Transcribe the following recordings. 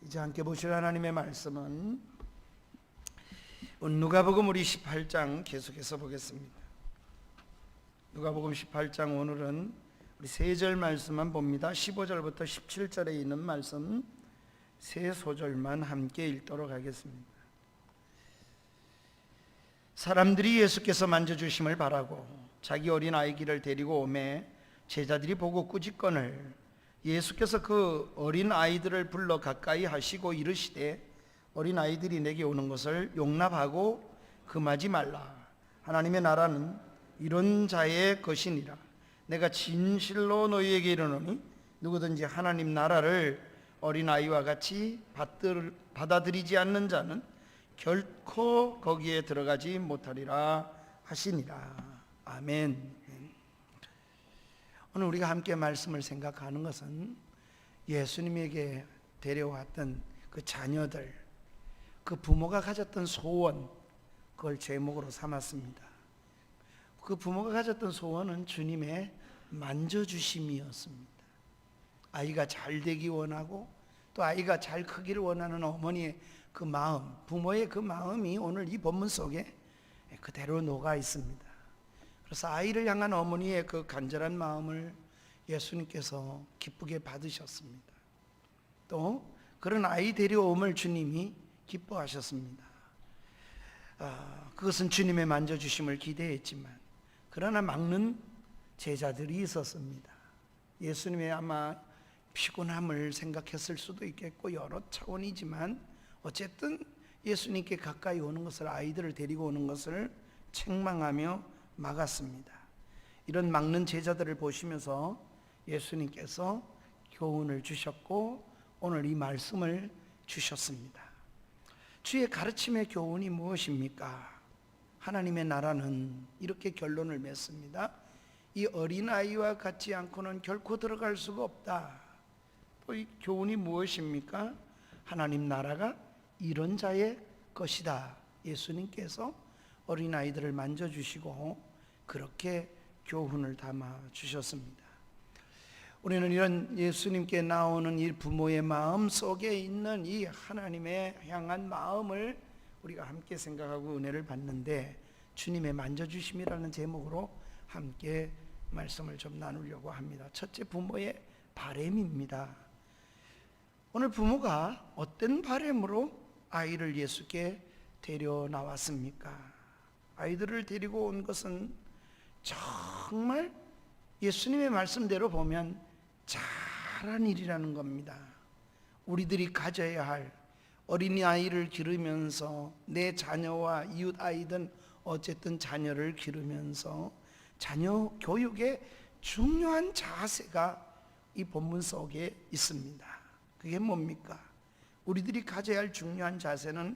이제 함께 보실 하나님의 말씀은 누가복음 우리 18장 계속해서 보겠습니다. 누가복음 18장 오늘은 우리 세 절 말씀만 봅니다. 15절부터 17절에 있는 말씀 세 소절만 함께 읽도록 하겠습니다. 사람들이 예수께서 만져주심을 바라고 자기 어린 아이기를 데리고 오매 제자들이 보고 꾸짖거늘 예수께서 그 어린 아이들을 불러 가까이 하시고 이르시되 어린 아이들이 내게 오는 것을 용납하고 금하지 말라. 하나님의 나라는 이런 자의 것이니라. 내가 진실로 너희에게 이르노니 누구든지 하나님 나라를 어린 아이와 같이 받아들이지 않는 자는 결코 거기에 들어가지 못하리라 하시니라. 아멘. 오늘 우리가 함께 말씀을 생각하는 것은 예수님에게 데려왔던 그 자녀들, 그 부모가 가졌던 소원, 그걸 제목으로 삼았습니다. 그 부모가 가졌던 소원은 주님의 만져주심이었습니다. 아이가 잘 되기 원하고 또 아이가 잘 크기를 원하는 어머니의 그 마음, 부모의 그 마음이 오늘 이 본문 속에 그대로 녹아 있습니다. 그래서 아이를 향한 어머니의 그 간절한 마음을 예수님께서 기쁘게 받으셨습니다. 또 그런 아이 데려옴을 주님이 기뻐하셨습니다. 그것은 주님의 만져주심을 기대했지만 그러나 막는 제자들이 있었습니다. 예수님의 아마 피곤함을 생각했을 수도 있겠고 여러 차원이지만 어쨌든 예수님께 가까이 오는 것을, 아이들을 데리고 오는 것을 책망하며 막았습니다. 이런 막는 제자들을 보시면서 예수님께서 교훈을 주셨고 오늘 이 말씀을 주셨습니다. 주의 가르침의 교훈이 무엇입니까? 하나님의 나라는 이렇게 결론을 맺습니다. 이 어린아이와 같지 않고는 결코 들어갈 수가 없다. 또 이 교훈이 무엇입니까? 하나님 나라가 이런 자의 것이다. 예수님께서 어린아이들을 만져주시고 그렇게 교훈을 담아 주셨습니다. 우리는 이런 예수님께 나오는 이 부모의 마음 속에 있는 이 하나님의 향한 마음을 우리가 함께 생각하고 은혜를 받는데 주님의 만져주심이라는 제목으로 함께 말씀을 좀 나누려고 합니다. 첫째, 부모의 바램입니다. 오늘 부모가 어떤 바램으로 아이를 예수께 데려 나왔습니까? 아이들을 데리고 온 것은 정말 예수님의 말씀대로 보면 잘한 일이라는 겁니다. 우리들이 가져야 할 어린아이를 기르면서 내 자녀와 이웃 아이든 어쨌든 자녀를 기르면서 자녀 교육에 중요한 자세가 이 본문 속에 있습니다. 그게 뭡니까? 우리들이 가져야 할 중요한 자세는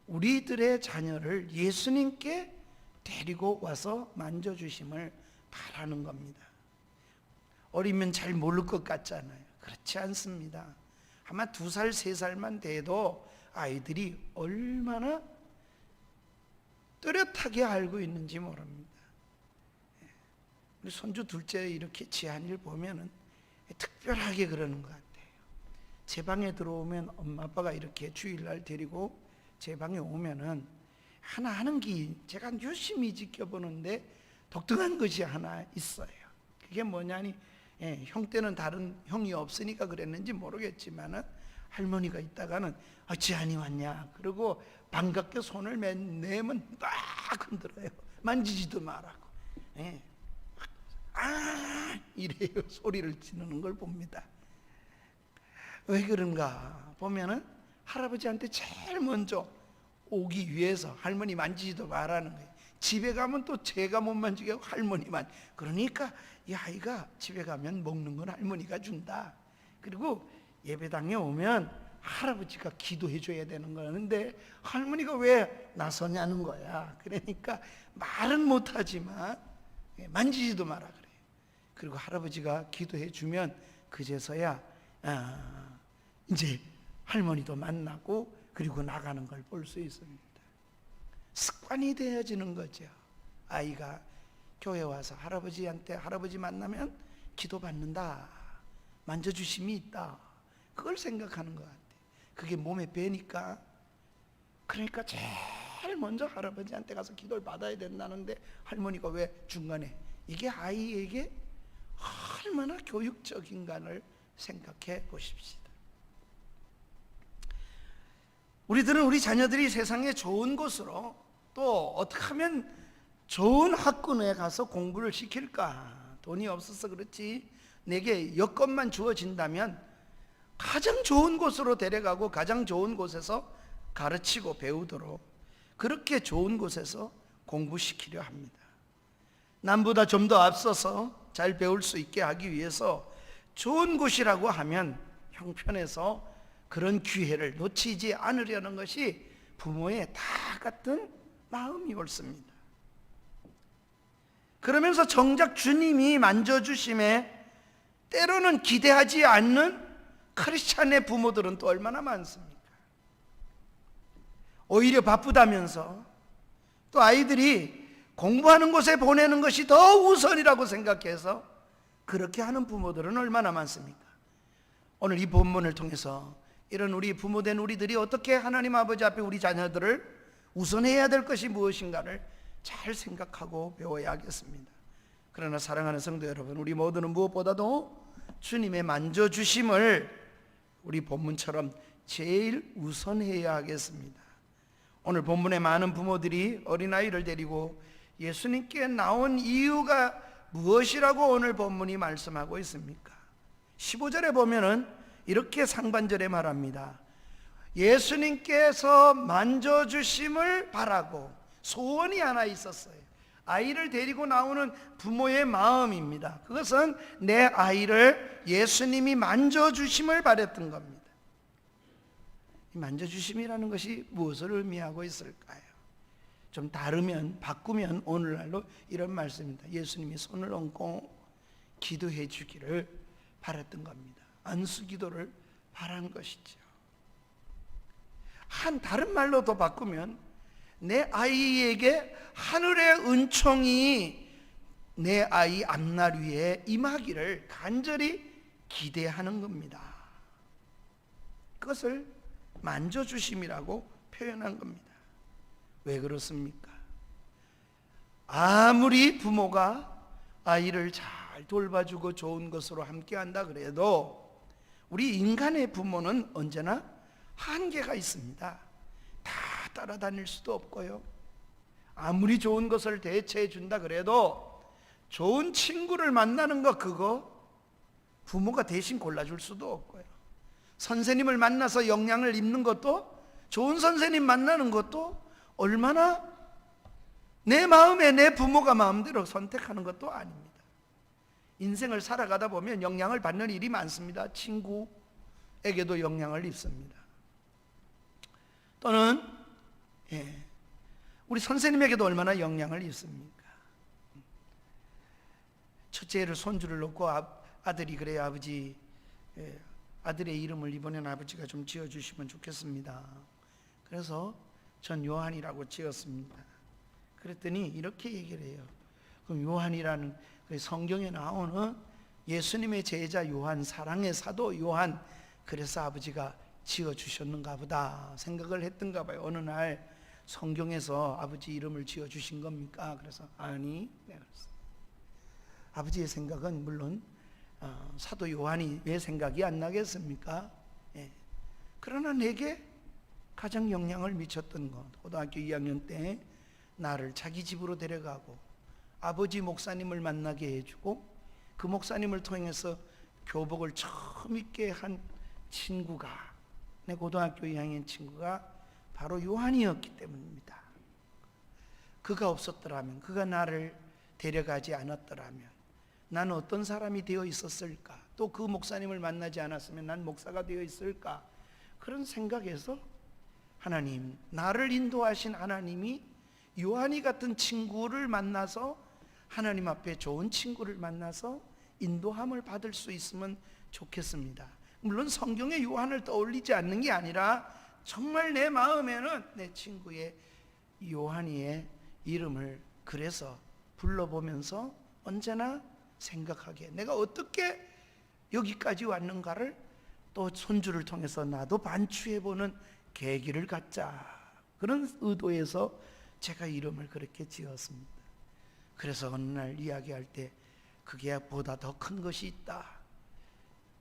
우리들의 자녀를 예수님께 데리고 와서 만져주심을 바라는 겁니다. 어리면 잘 모를 것 같잖아요. 그렇지 않습니다. 아마 2살, 3살만 돼도 아이들이 얼마나 또렷하게 알고 있는지 모릅니다. 우리 손주 둘째 이렇게 지한 일 보면은 특별하게 그러는 것 같아요. 제 방에 들어오면 엄마 아빠가 이렇게 주일날 데리고 제 방에 오면은 하나 하는 게 제가 유심히 지켜보는데 독특한 것이 하나 있어요. 그게 뭐냐니 형 때는 다른 형이 없으니까 그랬는지 모르겠지만은 할머니가 있다가는 지한이 왔냐 그러고 반갑게 손을 내면 딱 흔들어요. 만지지도 말라고. 이래요. 소리를 지르는 걸 봅니다. 왜 그런가 보면은 할아버지한테 제일 먼저 오기 위해서 할머니 만지지도 말라는 거예요. 집에 가면 또 제가 못 만지게 하고 할머니만. 그러니까 이 아이가 집에 가면 먹는 건 할머니가 준다. 그리고 예배당에 오면 할아버지가 기도해 줘야 되는 거는데 할머니가 왜 나서냐는 거야. 그러니까 말은 못하지만 만지지도 마라 그래요. 그리고 할아버지가 기도해 주면 그제서야 이제 할머니도 만나고 그리고 나가는 걸 볼 수 있습니다. 습관이 되어지는 거죠. 아이가 교회 와서 할아버지한테 할아버지 만나면 기도 받는다, 만져주심이 있다, 그걸 생각하는 것 같아요. 그게 몸에 배니까, 그러니까 제일 먼저 할아버지한테 가서 기도를 받아야 된다는데 할머니가 왜 중간에, 이게 아이에게 얼마나 교육적인가를 생각해 보십시다. 우리들은 우리 자녀들이 세상에 좋은 곳으로, 또 어떻게 하면 좋은 학군에 가서 공부를 시킬까, 돈이 없어서 그렇지 내게 여건만 주어진다면 가장 좋은 곳으로 데려가고 가장 좋은 곳에서 가르치고 배우도록, 그렇게 좋은 곳에서 공부시키려 합니다. 남보다 좀 더 앞서서 잘 배울 수 있게 하기 위해서 좋은 곳이라고 하면 형편에서 그런 기회를 놓치지 않으려는 것이 부모의 다 같은 마음이 옳습니다. 그러면서 정작 주님이 만져주심에 때로는 기대하지 않는 크리스찬의 부모들은 또 얼마나 많습니까? 오히려 바쁘다면서 또 아이들이 공부하는 곳에 보내는 것이 더 우선이라고 생각해서 그렇게 하는 부모들은 얼마나 많습니까? 오늘 이 본문을 통해서 이런 우리 부모된 우리들이 어떻게 하나님 아버지 앞에 우리 자녀들을 우선해야 될 것이 무엇인가를 잘 생각하고 배워야 하겠습니다. 그러나 사랑하는 성도 여러분, 우리 모두는 무엇보다도 주님의 만져주심을 우리 본문처럼 제일 우선해야 하겠습니다. 오늘 본문에 많은 부모들이 어린아이를 데리고 예수님께 나온 이유가 무엇이라고 오늘 본문이 말씀하고 있습니까? 15절에 보면은 이렇게 상반절에 말합니다. 예수님께서 만져주심을 바라고, 소원이 하나 있었어요. 아이를 데리고 나오는 부모의 마음입니다. 그것은 내 아이를 예수님이 만져주심을 바랬던 겁니다. 이 만져주심이라는 것이 무엇을 의미하고 있을까요? 좀 다르면, 바꾸면 오늘날로 이런 말씀입니다. 예수님이 손을 얹고 기도해 주기를 바랬던 겁니다. 안수기도를 바란 것이죠. 다른 말로 더 바꾸면 내 아이에게 하늘의 은총이 내 아이 앞날 위에 임하기를 간절히 기대하는 겁니다. 그것을 만져주심이라고 표현한 겁니다. 왜 그렇습니까? 아무리 부모가 아이를 잘 돌봐주고 좋은 것으로 함께한다 그래도 우리 인간의 부모는 언제나 한계가 있습니다. 다 따라다닐 수도 없고요. 아무리 좋은 것을 대체해 준다 그래도 좋은 친구를 만나는 것, 그거 부모가 대신 골라줄 수도 없고요. 선생님을 만나서 영향을 입는 것도, 좋은 선생님 만나는 것도 얼마나 내 마음에 내 부모가 마음대로 선택하는 것도 아닙니다. 인생을 살아가다 보면 영향을 받는 일이 많습니다. 친구에게도 영향을 입습니다. 또는 우리 선생님에게도 얼마나 영향을 입습니까? 첫째를 손주를 놓고 아들이 그래 아버지, 아들의 이름을 이번엔 아버지가 좀 지어주시면 좋겠습니다. 그래서 전 요한이라고 지었습니다. 그랬더니 이렇게 얘기를 해요. 그럼 요한이라는 성경에 나오는 예수님의 제자 요한, 사랑의 사도 요한, 그래서 아버지가 지어주셨는가 보다 생각을 했던가 봐요. 어느 날 성경에서 아버지 이름을 지어주신 겁니까? 그래서 아니, 아버지의 생각은 물론 사도 요한이 왜 생각이 안 나겠습니까? 그러나 내게 가장 영향을 미쳤던 것, 고등학교 2학년 때 나를 자기 집으로 데려가고 아버지 목사님을 만나게 해주고 그 목사님을 통해서 교복을 처음 입게 한 친구가, 내 고등학교 2학년 친구가 바로 요한이었기 때문입니다. 그가 없었더라면, 그가 나를 데려가지 않았더라면 나는 어떤 사람이 되어 있었을까? 또 그 목사님을 만나지 않았으면 난 목사가 되어 있을까? 그런 생각에서 하나님, 나를 인도하신 하나님이 요한이 같은 친구를 만나서 하나님 앞에 좋은 친구를 만나서 인도함을 받을 수 있으면 좋겠습니다. 물론 성경에 요한을 떠올리지 않는 게 아니라 정말 내 마음에는 내 친구의 요한이의 이름을 그래서 불러보면서 언제나 생각하게, 내가 어떻게 여기까지 왔는가를 또 손주를 통해서 나도 반추해보는 계기를 갖자, 그런 의도에서 제가 이름을 그렇게 지었습니다. 그래서 어느 날 이야기할 때 그게 보다 더 큰 것이 있다.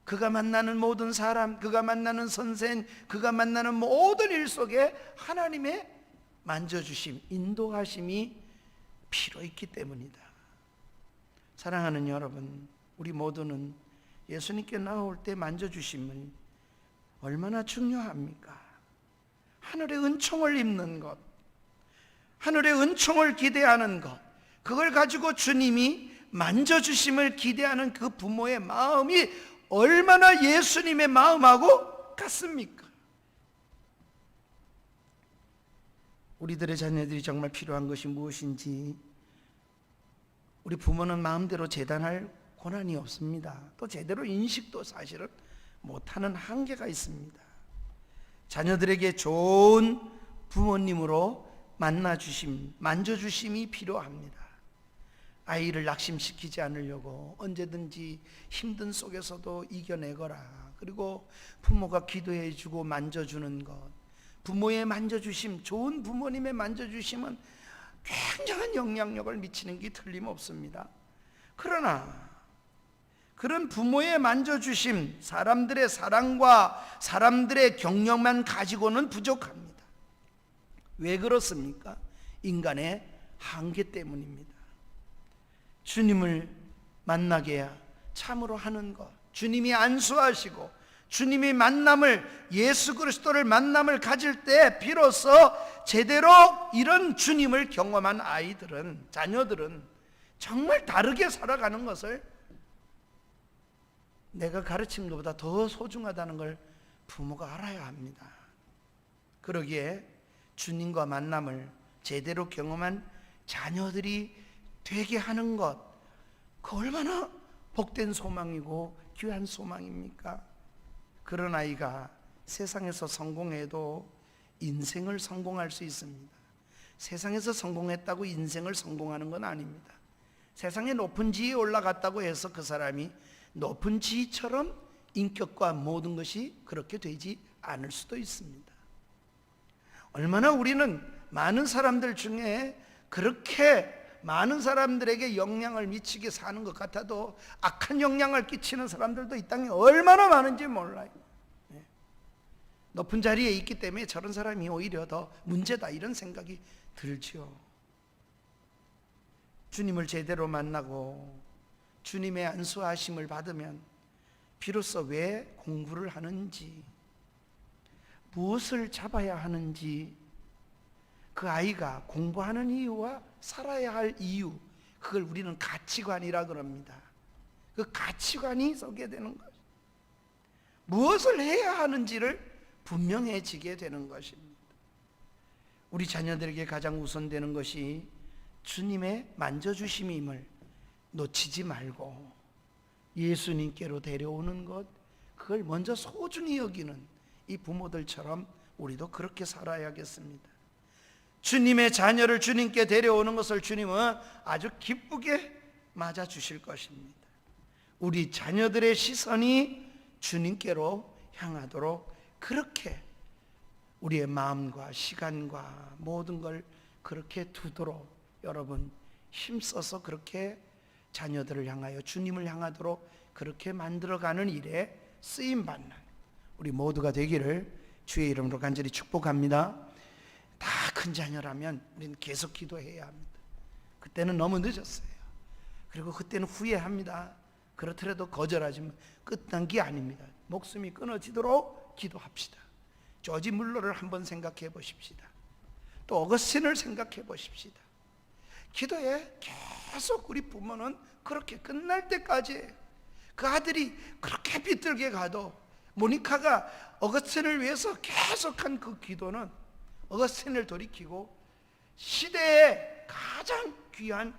그가 만나는 모든 사람, 그가 만나는 선생, 그가 만나는 모든 일 속에 하나님의 만져주심, 인도하심이 필요 있기 때문이다. 사랑하는 여러분, 우리 모두는 예수님께 나올 때 만져주심은 얼마나 중요합니까? 하늘의 은총을 입는 것, 하늘의 은총을 기대하는 것, 그걸 가지고 주님이 만져주심을 기대하는 그 부모의 마음이 얼마나 예수님의 마음하고 같습니까? 우리들의 자녀들이 정말 필요한 것이 무엇인지 우리 부모는 마음대로 재단할 권한이 없습니다. 또 제대로 인식도 사실은 못하는 한계가 있습니다. 자녀들에게 좋은 부모님으로 만나주심, 만져주심이 필요합니다. 아이를 낙심시키지 않으려고 언제든지 힘든 속에서도 이겨내거라. 그리고 부모가 기도해주고 만져주는 것, 부모의 만져주심, 좋은 부모님의 만져주심은 굉장한 영향력을 미치는 게 틀림없습니다. 그러나 그런 부모의 만져주심, 사람들의 사랑과 사람들의 격려만 가지고는 부족합니다. 왜 그렇습니까? 인간의 한계 때문입니다. 주님을 만나게 해야 참으로 하는 것, 주님이 안수하시고 주님이 만남을, 예수 그리스도를 만남을 가질 때 비로소 제대로 이런 주님을 경험한 아이들은, 자녀들은 정말 다르게 살아가는 것을, 내가 가르친 것보다 더 소중하다는 걸 부모가 알아야 합니다. 그러기에 주님과 만남을 제대로 경험한 자녀들이 되게 하는 것, 그 얼마나 복된 소망이고 귀한 소망입니까? 그런 아이가 세상에서 성공해도 인생을 성공할 수 있습니다. 세상에서 성공했다고 인생을 성공하는 건 아닙니다. 세상에 높은 지위에 올라갔다고 해서 그 사람이 높은 지위처럼 인격과 모든 것이 그렇게 되지 않을 수도 있습니다. 얼마나 우리는 많은 사람들 중에 그렇게 많은 사람들에게 영향을 미치게 사는 것 같아도 악한 영향을 끼치는 사람들도 이 땅에 얼마나 많은지 몰라요. 높은 자리에 있기 때문에 저런 사람이 오히려 더 문제다, 이런 생각이 들지요. 주님을 제대로 만나고 주님의 안수하심을 받으면 비로소 왜 공부를 하는지, 무엇을 잡아야 하는지, 그 아이가 공부하는 이유와 살아야 할 이유, 그걸 우리는 가치관이라 그럽니다. 그 가치관이 서게 되는 것, 무엇을 해야 하는지를 분명해지게 되는 것입니다. 우리 자녀들에게 가장 우선되는 것이 주님의 만져주심임을 놓치지 말고 예수님께로 데려오는 것, 그걸 먼저 소중히 여기는 이 부모들처럼 우리도 그렇게 살아야겠습니다. 주님의 자녀를 주님께 데려오는 것을 주님은 아주 기쁘게 맞아주실 것입니다. 우리 자녀들의 시선이 주님께로 향하도록 그렇게 우리의 마음과 시간과 모든 걸 그렇게 두도록 여러분 힘써서 그렇게 자녀들을 향하여 주님을 향하도록 그렇게 만들어가는 일에 쓰임받는 우리 모두가 되기를 주의 이름으로 간절히 축복합니다. 다 큰 자녀라면 우리는 계속 기도해야 합니다. 그때는 너무 늦었어요. 그리고 그때는 후회합니다. 그렇더라도 거절하지만 끝난 게 아닙니다. 목숨이 끊어지도록 기도합시다. 조지 물러를 한번 생각해 보십시다. 또 어거스틴을 생각해 보십시다. 기도에 계속 우리 부모는 그렇게 끝날 때까지, 그 아들이 그렇게 비뚤게 가도 모니카가 어거스틴을 위해서 계속한 그 기도는 어거스틴을 돌이키고 시대의 가장 귀한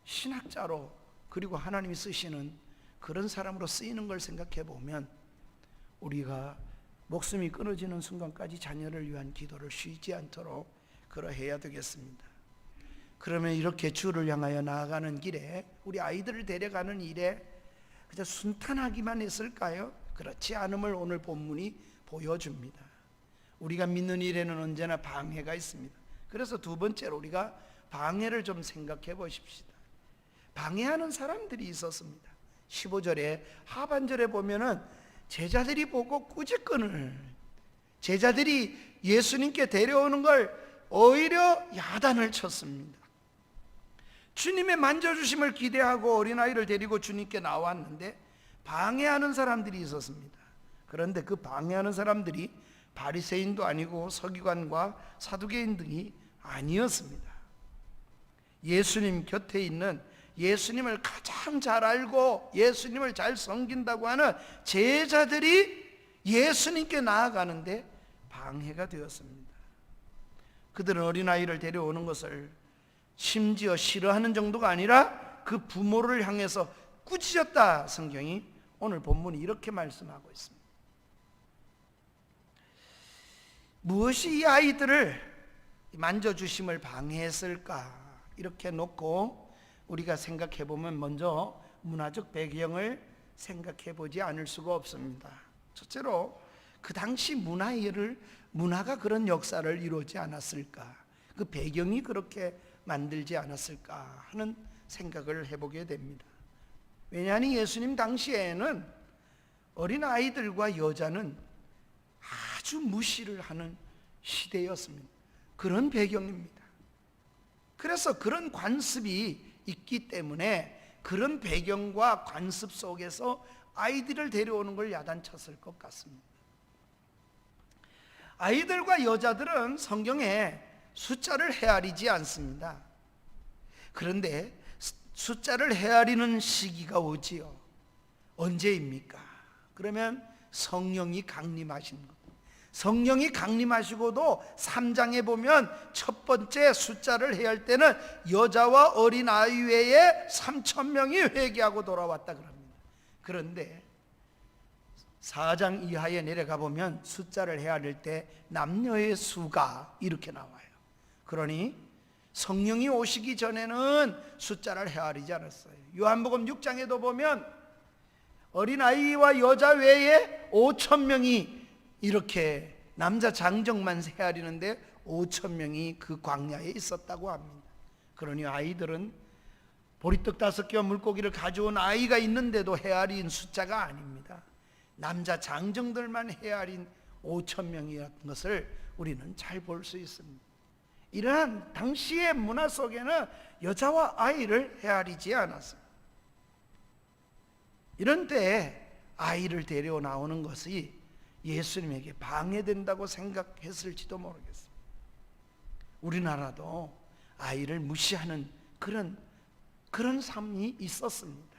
신학자로, 그리고 하나님이 쓰시는 그런 사람으로 쓰이는 걸 생각해 보면 우리가 목숨이 끊어지는 순간까지 자녀를 위한 기도를 쉬지 않도록 그러해야 되겠습니다. 그러면 이렇게 주를 향하여 나아가는 길에, 우리 아이들을 데려가는 일에 그저 순탄하기만 했을까요? 그렇지 않음을 오늘 본문이 보여줍니다. 우리가 믿는 일에는 언제나 방해가 있습니다. 그래서 두 번째로 우리가 방해를 좀 생각해 보십시다. 방해하는 사람들이 있었습니다. 15절에 하반절에 보면은 제자들이 보고 꾸짖거늘, 제자들이 예수님께 데려오는 걸 오히려 야단을 쳤습니다. 주님의 만져주심을 기대하고 어린아이를 데리고 주님께 나왔는데 방해하는 사람들이 있었습니다. 그런데 그 방해하는 사람들이 바리새인도 아니고 서기관과 사두개인 등이 아니었습니다. 예수님 곁에 있는, 예수님을 가장 잘 알고 예수님을 잘 섬긴다고 하는 제자들이 예수님께 나아가는데 방해가 되었습니다. 그들은 어린아이를 데려오는 것을 심지어 싫어하는 정도가 아니라 그 부모를 향해서 꾸짖었다. 성경이 오늘 본문이 이렇게 말씀하고 있습니다. 무엇이 이 아이들을 만져주심을 방해했을까? 이렇게 놓고 우리가 생각해 보면 먼저 문화적 배경을 생각해 보지 않을 수가 없습니다. 첫째로 그 당시 문화가 그런 역사를 이루지 않았을까? 그 배경이 그렇게 만들지 않았을까 하는 생각을 해보게 됩니다. 왜냐하면 예수님 당시에는 어린 아이들과 여자는 아주 무시를 하는 시대였습니다. 그런 배경입니다. 그래서 그런 관습이 있기 때문에 그런 배경과 관습 속에서 아이들을 데려오는 걸 야단쳤을 것 같습니다. 아이들과 여자들은 성경에 숫자를 헤아리지 않습니다. 그런데 숫자를 헤아리는 시기가 오지요. 언제입니까? 그러면 성령이 강림하신 것. 성령이 강림하시고도 3장에 보면 첫 번째 숫자를 헤아릴 때는 여자와 어린 아이 외에 3,000명이 회개하고 돌아왔다 그럽니다. 그런데 4장 이하에 내려가 보면 숫자를 헤아릴 때 남녀의 수가 이렇게 나와요. 그러니 성령이 오시기 전에는 숫자를 헤아리지 않았어요. 요한복음 6장에도 보면 어린아이와 여자 외에 5,000명이 이렇게 남자 장정만 헤아리는데 5,000명이 그 광야에 있었다고 합니다. 그러니 아이들은 보리떡 5개와 물고기를 가져온 아이가 있는데도 헤아린 숫자가 아닙니다. 남자 장정들만 헤아린 5,000명이었던 것을 우리는 잘 볼 수 있습니다. 이러한 당시의 문화 속에는 여자와 아이를 헤아리지 않았어요. 이런 때에 아이를 데려 나오는 것이 예수님에게 방해된다고 생각했을지도 모르겠어요. 우리나라도 아이를 무시하는 그런 삶이 있었습니다.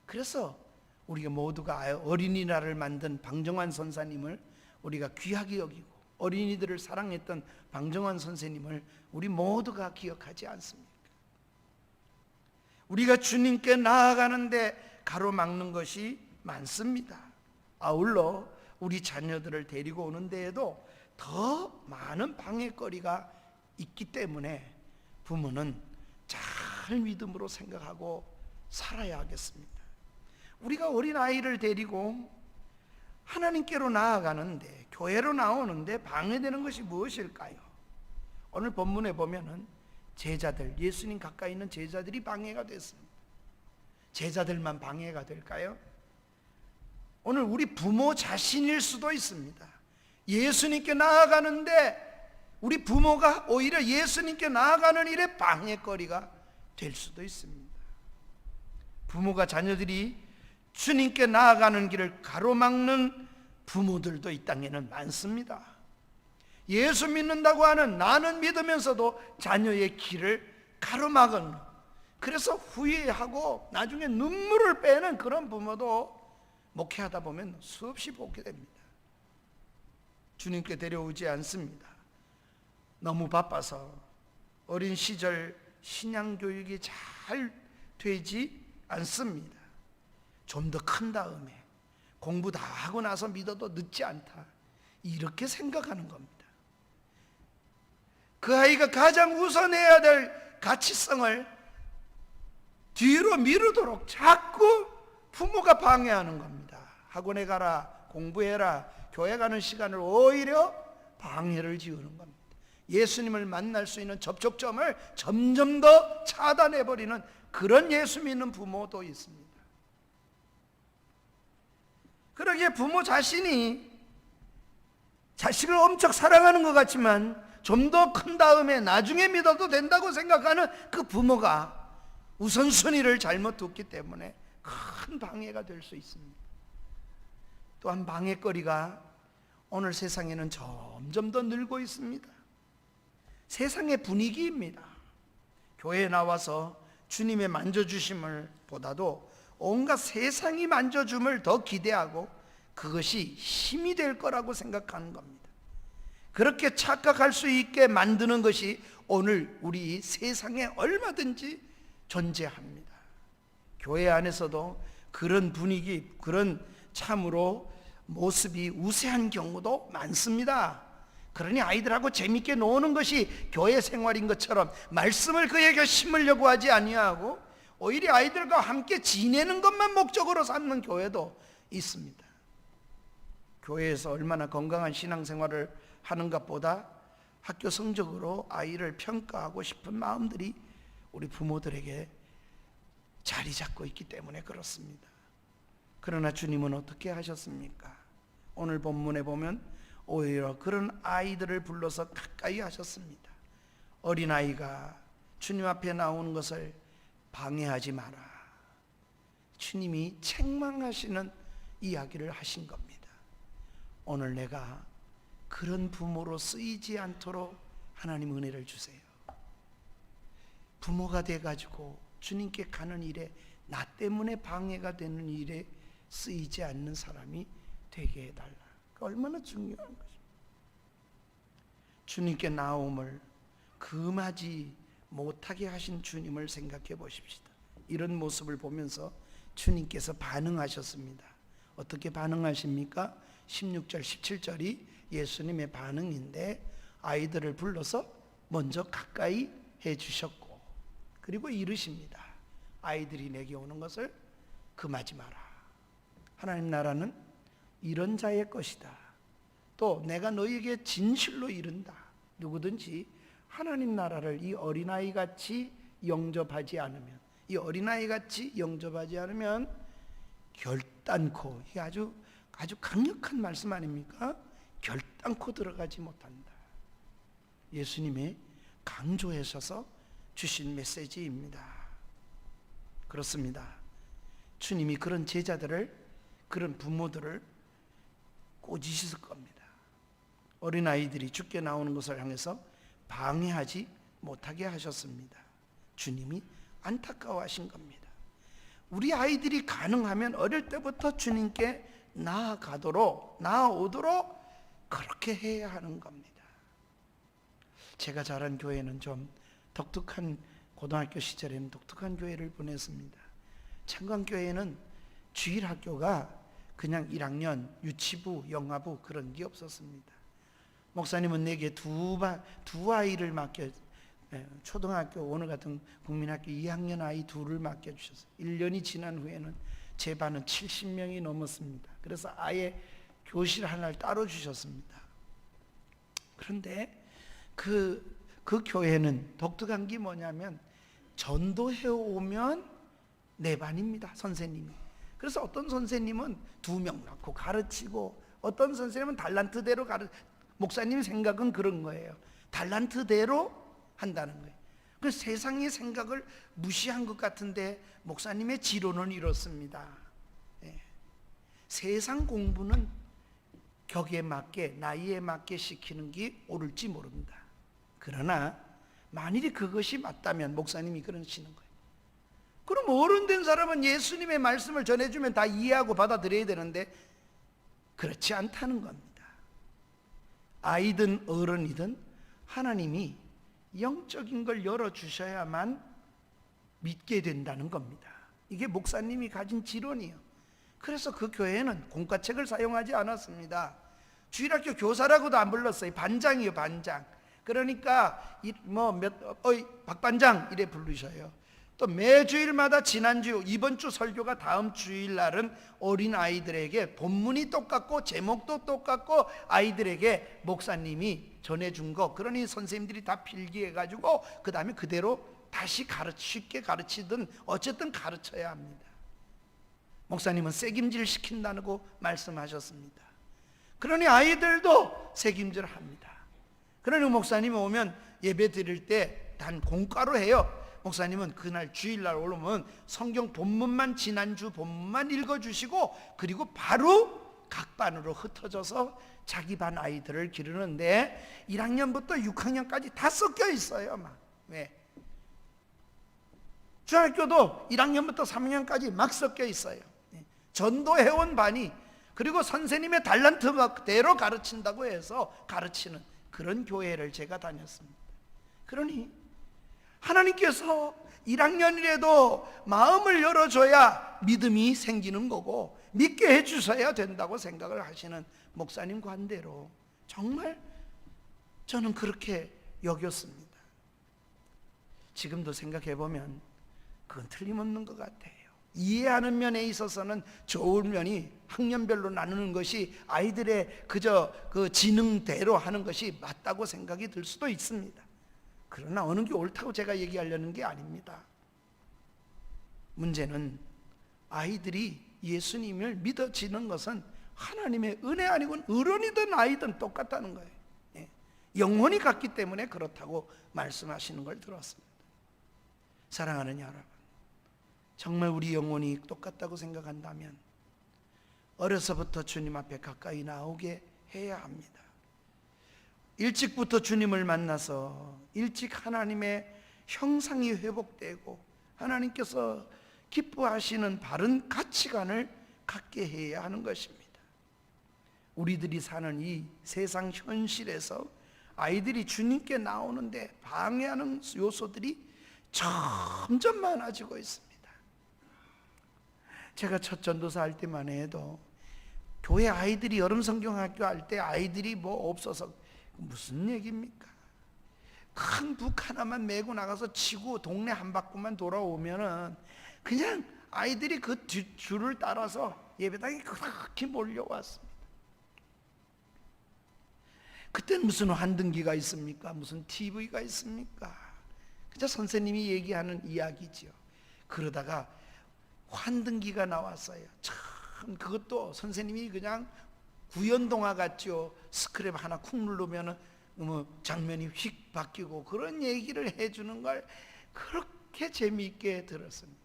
그래서 우리가 모두가 어린이날을 만든 방정환 선사님을 우리가 귀하게 여기고 어린이들을 사랑했던 방정환 선생님을 우리 모두가 기억하지 않습니까? 우리가 주님께 나아가는데 가로막는 것이 많습니다. 아울러 우리 자녀들을 데리고 오는 데에도 더 많은 방해거리가 있기 때문에 부모는 잘 믿음으로 생각하고 살아야 하겠습니다. 우리가 어린아이를 데리고 하나님께로 나아가는데, 교회로 나오는데 방해되는 것이 무엇일까요? 오늘 본문에 보면은 제자들, 예수님 가까이 있는 제자들이 방해가 됐습니다. 제자들만 방해가 될까요? 오늘 우리 부모 자신일 수도 있습니다. 예수님께 나아가는데 우리 부모가 오히려 예수님께 나아가는 일에 방해거리가 될 수도 있습니다. 부모가 자녀들이 주님께 나아가는 길을 가로막는 부모들도 이 땅에는 많습니다. 예수 믿는다고 하는 나는 믿으면서도 자녀의 길을 가로막은, 그래서 후회하고 나중에 눈물을 빼는 그런 부모도 목회하다 보면 수없이 보게 됩니다. 주님께 데려오지 않습니다. 너무 바빠서 어린 시절 신앙교육이 잘 되지 않습니다. 좀 더 큰 다음에 공부 다 하고 나서 믿어도 늦지 않다, 이렇게 생각하는 겁니다. 그 아이가 가장 우선해야 될 가치성을 뒤로 미루도록 자꾸 부모가 방해하는 겁니다. 학원에 가라, 공부해라, 교회 가는 시간을 오히려 방해를 지우는 겁니다. 예수님을 만날 수 있는 접촉점을 점점 더 차단해버리는 그런 예수 믿는 부모도 있습니다. 그러기에 부모 자신이 자식을 엄청 사랑하는 것 같지만 좀 더 큰 다음에 나중에 믿어도 된다고 생각하는 그 부모가 우선순위를 잘못 뒀기 때문에 큰 방해가 될 수 있습니다. 또한 방해거리가 오늘 세상에는 점점 더 늘고 있습니다. 세상의 분위기입니다. 교회에 나와서 주님의 만져주심을 보다도 온갖 세상이 만져줌을 더 기대하고 그것이 힘이 될 거라고 생각하는 겁니다. 그렇게 착각할 수 있게 만드는 것이 오늘 우리 세상에 얼마든지 존재합니다. 교회 안에서도 그런 분위기, 그런 참으로 모습이 우세한 경우도 많습니다. 그러니 아이들하고 재밌게 노는 것이 교회 생활인 것처럼 말씀을 그에게 심으려고 하지 아니하고 오히려 아이들과 함께 지내는 것만 목적으로 삼는 교회도 있습니다. 교회에서 얼마나 건강한 신앙생활을 하는 것보다 학교 성적으로 아이를 평가하고 싶은 마음들이 우리 부모들에게 자리 잡고 있기 때문에 그렇습니다. 그러나 주님은 어떻게 하셨습니까? 오늘 본문에 보면 오히려 그런 아이들을 불러서 가까이 하셨습니다. 어린아이가 주님 앞에 나오는 것을 방해하지 마라. 주님이 책망하시는 이야기를 하신 겁니다. 오늘 내가 그런 부모로 쓰이지 않도록 하나님 은혜를 주세요. 부모가 돼가지고 주님께 가는 일에 나 때문에 방해가 되는 일에 쓰이지 않는 사람이 되게 해달라. 얼마나 중요한 것입니다. 주님께 나옴을 금하지 못하게 하신 주님을 생각해 보십시다. 이런 모습을 보면서 주님께서 반응하셨습니다. 어떻게 반응하십니까? 16절 17절이 예수님의 반응인데 아이들을 불러서 먼저 가까이 해주셨고 그리고 이르십니다. 아이들이 내게 오는 것을 금하지 마라. 하나님 나라는 이런 자의 것이다. 또 내가 너희에게 진실로 이른다. 누구든지 하나님 나라를 이 어린아이 같이 영접하지 않으면, 이 어린아이 같이 영접하지 않으면 결단코, 이게 아주 강력한 말씀 아닙니까? 결단코 들어가지 못한다. 예수님이 강조하셔서 주신 메시지입니다. 그렇습니다. 주님이 그런 제자들을, 그런 부모들을 꼬지실 겁니다. 어린아이들이 죽게 나오는 것을 향해서 방해하지 못하게 하셨습니다. 주님이 안타까워하신 겁니다. 우리 아이들이 가능하면 어릴 때부터 주님께 나아오도록 그렇게 해야 하는 겁니다. 제가 자란 교회는 좀 독특한, 고등학교 시절에는 독특한 교회를 보냈습니다. 창광교회는 주일학교가 그냥 1학년 유치부, 영아부 그런 게 없었습니다. 목사님은 내게 두 아이를 맡겨, 초등학교 오늘 같은 국민학교 2학년 아이 둘을 맡겨주셨어요. 1년이 지난 후에는 제 반은 70명이 넘었습니다. 그래서 아예 교실 하나를 따로 주셨습니다. 그런데 그 교회는 독특한 게 뭐냐면 전도해 오면 네 반입니다. 선생님이. 그래서 어떤 선생님은 2명 낳고 가르치고 어떤 선생님은 달란트대로 목사님 생각은 그런 거예요. 달란트대로 한다는 거예요. 그래서 세상의 생각을 무시한 것 같은데 목사님의 지론은 이렇습니다. 세상 공부는 격에 맞게, 나이에 맞게 시키는 게 옳을지 모른다. 그러나 만일이 그것이 맞다면 목사님이 그러시는 거예요. 그럼 어른된 사람은 예수님의 말씀을 전해주면 다 이해하고 받아들여야 되는데 그렇지 않다는 겁니다. 아이든 어른이든 하나님이 영적인 걸 열어주셔야만 믿게 된다는 겁니다. 이게 목사님이 가진 지론이에요. 그래서 그 교회는 공과책을 사용하지 않았습니다. 주일학교 교사라고도 안 불렀어요. 반장이에요, 반장. 그러니까 박 반장 이래 부르셔요. 또 매주일마다 지난주, 이번 주 설교가 다음 주일날은 어린아이들에게 본문이 똑같고 제목도 똑같고 아이들에게 목사님이 전해준 거, 그러니 선생님들이 다 필기해가지고 그 다음에 그대로 다시 쉽게 가르치든 어쨌든 가르쳐야 합니다. 목사님은 새김질 시킨다고 말씀하셨습니다. 그러니 아이들도 새김질 합니다. 그러니 목사님이 오면 예배 드릴 때 단 공과로 해요. 목사님은 그날 주일날 오면 성경 본문만, 지난주 본문만 읽어주시고 그리고 바로 각 반으로 흩어져서 자기 반 아이들을 기르는데 1학년부터 6학년까지 다 섞여 있어요. 막. 왜? 중학교도 1학년부터 3학년까지 막 섞여 있어요. 전도해온 반이, 그리고 선생님의 달란트대로 가르친다고 해서 가르치는 그런 교회를 제가 다녔습니다. 그러니 하나님께서 1학년이라도 마음을 열어줘야 믿음이 생기는 거고 믿게 해주셔야 된다고 생각을 하시는 목사님 관대로 정말 저는 그렇게 여겼습니다. 지금도 생각해보면 그건 틀림없는 것 같아요. 이해하는 면에 있어서는 좋은 면이 학년별로 나누는 것이 아이들의 그저 그 지능대로 하는 것이 맞다고 생각이 들 수도 있습니다. 그러나 어느 게 옳다고 제가 얘기하려는 게 아닙니다. 문제는 아이들이 예수님을 믿어지는 것은 하나님의 은혜 아니고 어른이든 아이든 똑같다는 거예요. 영혼이 같기 때문에 그렇다고 말씀하시는 걸 들었습니다. 사랑하는 여러분, 정말 우리 영혼이 똑같다고 생각한다면 어려서부터 주님 앞에 가까이 나오게 해야 합니다. 일찍부터 주님을 만나서 일찍 하나님의 형상이 회복되고 하나님께서 기뻐하시는 바른 가치관을 갖게 해야 하는 것입니다. 우리들이 사는 이 세상 현실에서 아이들이 주님께 나오는데 방해하는 요소들이 점점 많아지고 있습니다. 제가 첫 전도사 할 때만 해도 교회 아이들이 여름성경학교 할 때 아이들이 뭐 없어서 무슨 얘기입니까? 큰 북 하나만 메고 나가서 치고 동네 한 바퀴만 돌아오면은 그냥 아이들이 그 줄을 따라서 예배당에 그렇게 몰려왔습니다. 그때는 무슨 환등기가 있습니까? 무슨 TV가 있습니까? 그저 선생님이 얘기하는 이야기죠. 그러다가 환등기가 나왔어요. 참 그것도 선생님이 그냥 구연동화 같죠. 스크랩 하나 쿡 누르면 장면이 휙 바뀌고 그런 얘기를 해주는 걸 그렇게 재미있게 들었습니다.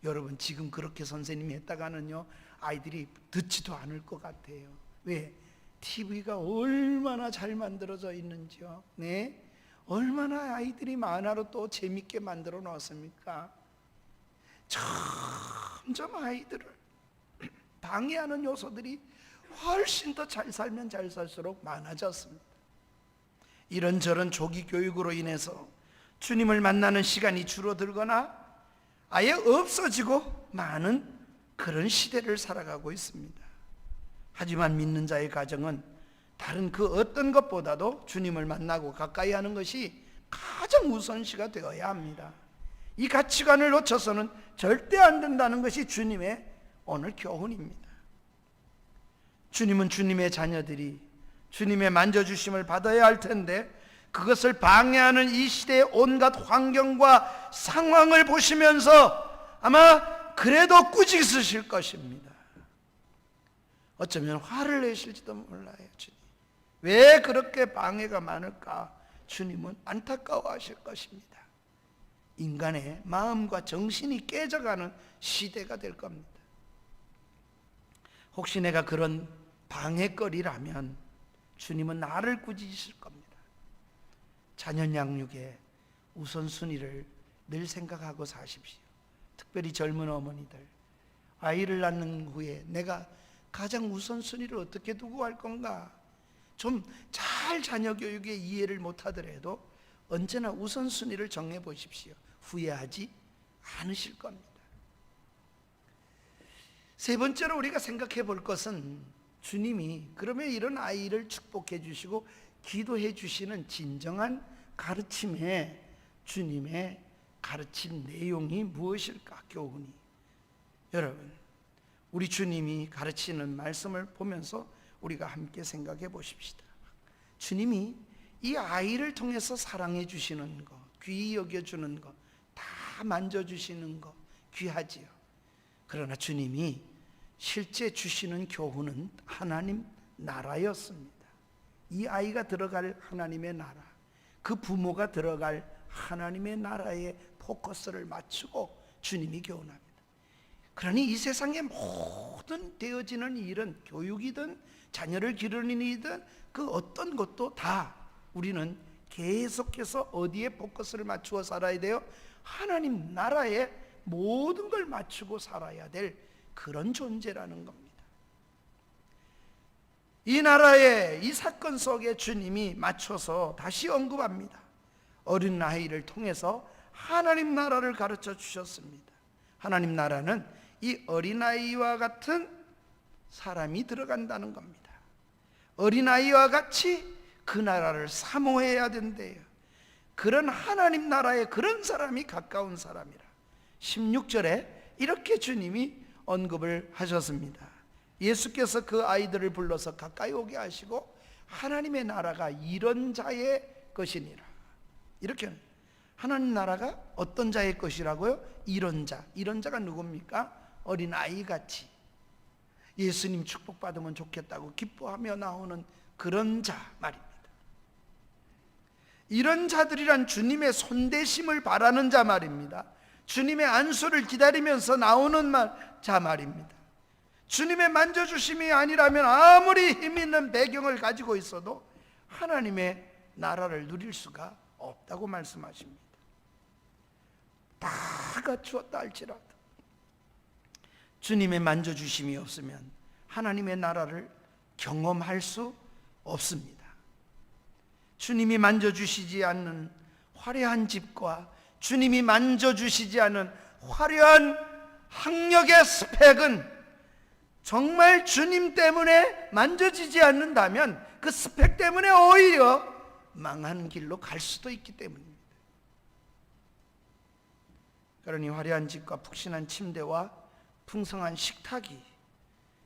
여러분, 지금 그렇게 선생님이 했다가는요 아이들이 듣지도 않을 것 같아요. 왜? TV가 얼마나 잘 만들어져 있는지요. 네? 얼마나 아이들이 만화로 또 재미있게 만들어 놓았습니까? 점점 아이들을 방해하는 요소들이 훨씬 더 잘 살면 잘 살수록 많아졌습니다. 이런저런 조기 교육으로 인해서 주님을 만나는 시간이 줄어들거나 아예 없어지고 많은 그런 시대를 살아가고 있습니다. 하지만 믿는 자의 가정은 다른 그 어떤 것보다도 주님을 만나고 가까이 하는 것이 가장 우선시가 되어야 합니다. 이 가치관을 놓쳐서는 절대 안 된다는 것이 주님의 오늘 교훈입니다. 주님은 주님의 자녀들이 주님의 만져주심을 받아야 할 텐데 그것을 방해하는 이 시대의 온갖 환경과 상황을 보시면서 아마 그래도 꾸짖으실 것입니다. 어쩌면 화를 내실지도 몰라요. 주님, 왜 그렇게 방해가 많을까? 주님은 안타까워하실 것입니다. 인간의 마음과 정신이 깨져가는 시대가 될 겁니다. 혹시 내가 그런 방해거리라면 주님은 나를 꾸짖으실 겁니다. 자녀 양육의 우선순위를 늘 생각하고 사십시오. 특별히 젊은 어머니들, 아이를 낳는 후에 내가 가장 우선순위를 어떻게 두고 할 건가? 좀 잘 자녀 교육에 이해를 못하더라도 언제나 우선순위를 정해 보십시오. 후회하지 않으실 겁니다. 세 번째로 우리가 생각해 볼 것은 주님이 그러면 이런 아이를 축복해 주시고 기도해 주시는 진정한 가르침에 주님의 가르친 내용이 무엇일까? 교훈이. 여러분, 우리 주님이 가르치는 말씀을 보면서 우리가 함께 생각해 보십시다. 주님이 이 아이를 통해서 사랑해 주시는 거, 귀히 여겨주는 거, 다 만져주시는 거 귀하지요. 그러나 주님이 실제 주시는 교훈은 하나님 나라였습니다. 이 아이가 들어갈 하나님의 나라, 그 부모가 들어갈 하나님의 나라에 포커스를 맞추고 주님이 교훈합니다. 그러니 이 세상의 모든 되어지는 일은, 교육이든 자녀를 기르는 일이든 그 어떤 것도 다 우리는 계속해서 어디에 포커스를 맞추어 살아야 돼요? 하나님 나라에 모든 걸 맞추고 살아야 될 그런 존재라는 겁니다. 이 나라의 이 사건 속에 주님이 맞춰서 다시 언급합니다. 어린 아이를 통해서 하나님 나라를 가르쳐 주셨습니다. 하나님 나라는 이 어린아이와 같은 사람이 들어간다는 겁니다. 어린아이와 같이 그 나라를 사모해야 된대요. 그런 하나님 나라에 그런 사람이 가까운 사람이라. 16절에 이렇게 주님이 언급을 하셨습니다. 예수께서 그 아이들을 불러서 가까이 오게 하시고 하나님의 나라가 이런 자의 것이니라. 이렇게 하나님 나라가 어떤 자의 것이라고요? 이런 자. 이런 자가 누굽니까? 어린아이같이 예수님 축복받으면 좋겠다고 기뻐하며 나오는 그런 자 말입니다. 이런 자들이란 주님의 손대심을 바라는 자 말입니다. 주님의 안수를 기다리면서 나오는 자 말입니다. 주님의 만져주심이 아니라면 아무리 힘 있는 배경을 가지고 있어도 하나님의 나라를 누릴 수가 없다고 말씀하십니다. 다 갖추었다 할지라도 주님의 만져주심이 없으면 하나님의 나라를 경험할 수 없습니다. 주님이 만져주시지 않는 화려한 집과 주님이 만져주시지 않은 화려한 학력의 스펙은 정말 주님 때문에 만져지지 않는다면 그 스펙 때문에 오히려 망하는 길로 갈 수도 있기 때문입니다. 그러니 화려한 집과 푹신한 침대와 풍성한 식탁이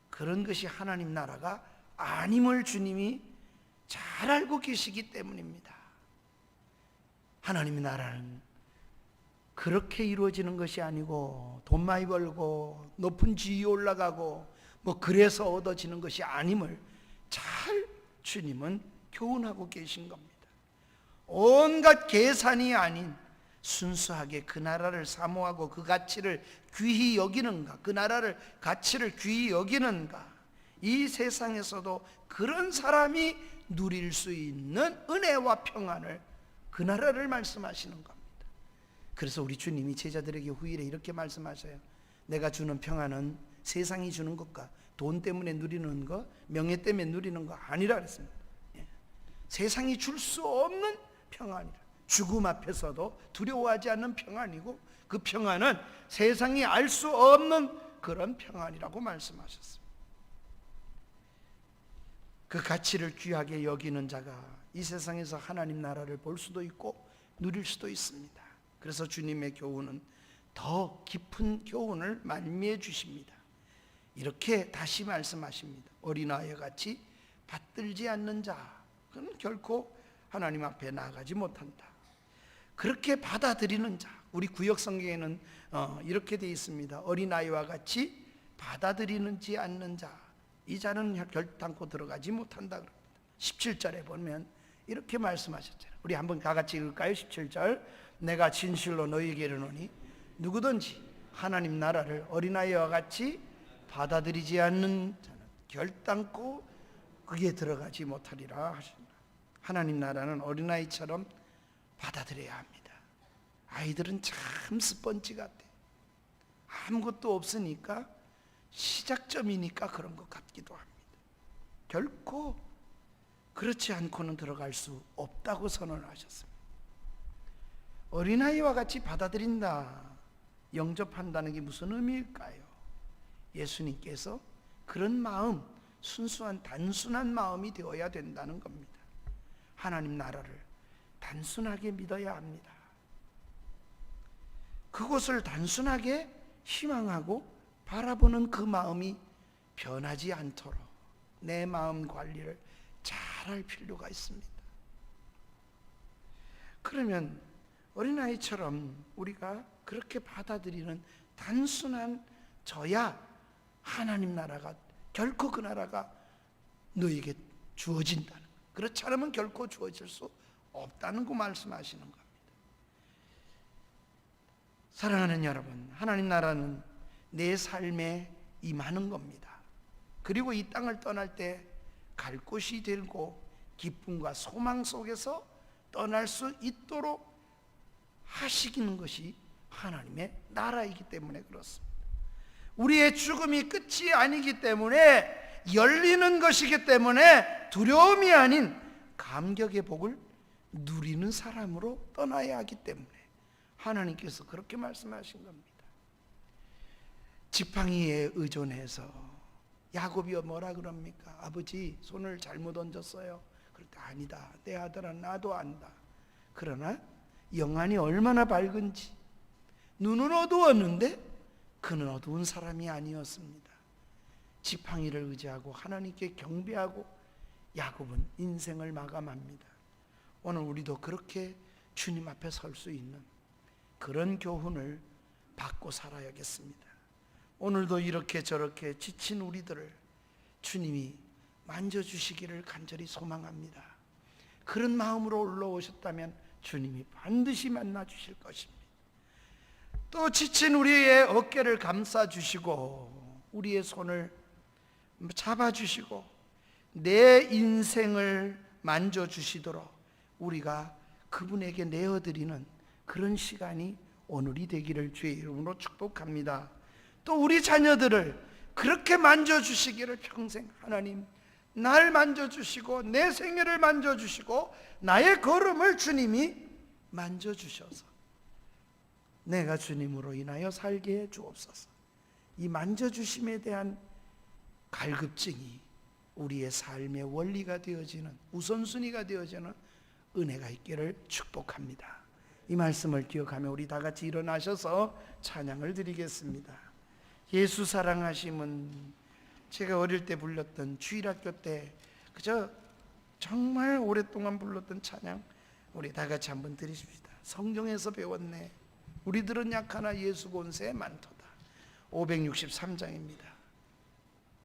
그런 것이 하나님 나라가 아님을 주님이 잘 알고 계시기 때문입니다. 하나님의 나라는 그렇게 이루어지는 것이 아니고 돈 많이 벌고 높은 지위에 올라가고 뭐 그래서 얻어지는 것이 아님을 잘 주님은 교훈하고 계신 겁니다. 온갖 계산이 아닌 순수하게 그 나라를 사모하고 그 가치를 귀히 여기는가, 그 나라를 가치를 귀히 여기는가, 이 세상에서도 그런 사람이 누릴 수 있는 은혜와 평안을, 그 나라를 말씀하시는 겁니다. 그래서 우리 주님이 제자들에게 후일에 이렇게 말씀하셔요. 내가 주는 평안은 세상이 주는 것과 돈 때문에 누리는 것, 명예 때문에 누리는 것 아니라 그랬습니다. 세상이 줄 수 없는 평안이라. 죽음 앞에서도 두려워하지 않는 평안이고 그 평안은 세상이 알 수 없는 그런 평안이라고 말씀하셨습니다. 그 가치를 귀하게 여기는 자가 이 세상에서 하나님 나라를 볼 수도 있고 누릴 수도 있습니다. 그래서 주님의 교훈은 더 깊은 교훈을 말미해 주십니다. 이렇게 다시 말씀하십니다. 어린아이와 같이 받들지 않는 자, 그는 결코 하나님 앞에 나아가지 못한다. 그렇게 받아들이는 자, 우리 구역 성경에는 이렇게 되어 있습니다. 어린아이와 같이 받아들이는지 않는 자, 이 자는 결단코 들어가지 못한다. 17절에 보면 이렇게 말씀하셨잖아요. 우리 한번 다 같이 읽을까요? 17절. 내가 진실로 너희에게 이르노니 누구든지 하나님 나라를 어린아이와 같이 받아들이지 않는 자는 결단코 그게 들어가지 못하리라 하신다. 하나님 나라는 어린아이처럼 받아들여야 합니다. 아이들은 참 스펀지 같아. 아무것도 없으니까 시작점이니까 그런 것 같기도 합니다. 결코 그렇지 않고는 들어갈 수 없다고 선언하셨습니다. 어린아이와 같이 받아들인다, 영접한다는 게 무슨 의미일까요? 예수님께서 그런 마음, 순수한 단순한 마음이 되어야 된다는 겁니다. 하나님 나라를 단순하게 믿어야 합니다. 그곳을 단순하게 희망하고 바라보는 그 마음이 변하지 않도록 내 마음 관리를 잘할 필요가 있습니다. 그러면 어린아이처럼 우리가 그렇게 받아들이는 단순한 저야 하나님 나라가 결코 그 나라가 너에게 주어진다는, 그렇지 않으면 결코 주어질 수 없다는 거 말씀하시는 겁니다. 사랑하는 여러분, 하나님 나라는 내 삶에 임하는 겁니다. 그리고 이 땅을 떠날 때 갈 곳이 되고 기쁨과 소망 속에서 떠날 수 있도록 하시는 것이 하나님의 나라이기 때문에 그렇습니다. 우리의 죽음이 끝이 아니기 때문에, 열리는 것이기 때문에 두려움이 아닌 감격의 복을 누리는 사람으로 떠나야 하기 때문에 하나님께서 그렇게 말씀하신 겁니다. 지팡이에 의존해서 야곱이 뭐라 그럽니까? 아버지, 손을 잘못 얹었어요. 그럴 때 아니다, 내 아들아 나도 안다. 그러나 영안이 얼마나 밝은지, 눈은 어두웠는데 그는 어두운 사람이 아니었습니다. 지팡이를 의지하고 하나님께 경배하고 야곱은 인생을 마감합니다. 오늘 우리도 그렇게 주님 앞에 설 수 있는 그런 교훈을 받고 살아야겠습니다. 오늘도 이렇게 저렇게 지친 우리들을 주님이 만져주시기를 간절히 소망합니다. 그런 마음으로 올라오셨다면 주님이 반드시 만나주실 것입니다. 또 지친 우리의 어깨를 감싸주시고 우리의 손을 잡아주시고 내 인생을 만져주시도록 우리가 그분에게 내어드리는 그런 시간이 오늘이 되기를 주의 이름으로 축복합니다. 또 우리 자녀들을 그렇게 만져주시기를 평생 하나님 날 만져주시고 내 생애를 만져주시고 나의 걸음을 주님이 만져주셔서 내가 주님으로 인하여 살게 해 주옵소서. 이 만져주심에 대한 갈급증이 우리의 삶의 원리가 되어지는, 우선순위가 되어지는 은혜가 있기를 축복합니다. 이 말씀을 기억하며 우리 다 같이 일어나셔서 찬양을 드리겠습니다. 예수 사랑하심은 제가 어릴 때 불렀던, 주일학교 때 그저 정말 오랫동안 불렀던 찬양, 우리 다 같이 한번 드리십시다. 성경에서 배웠네, 우리들은 약하나 예수 본새 많도다. 563장입니다.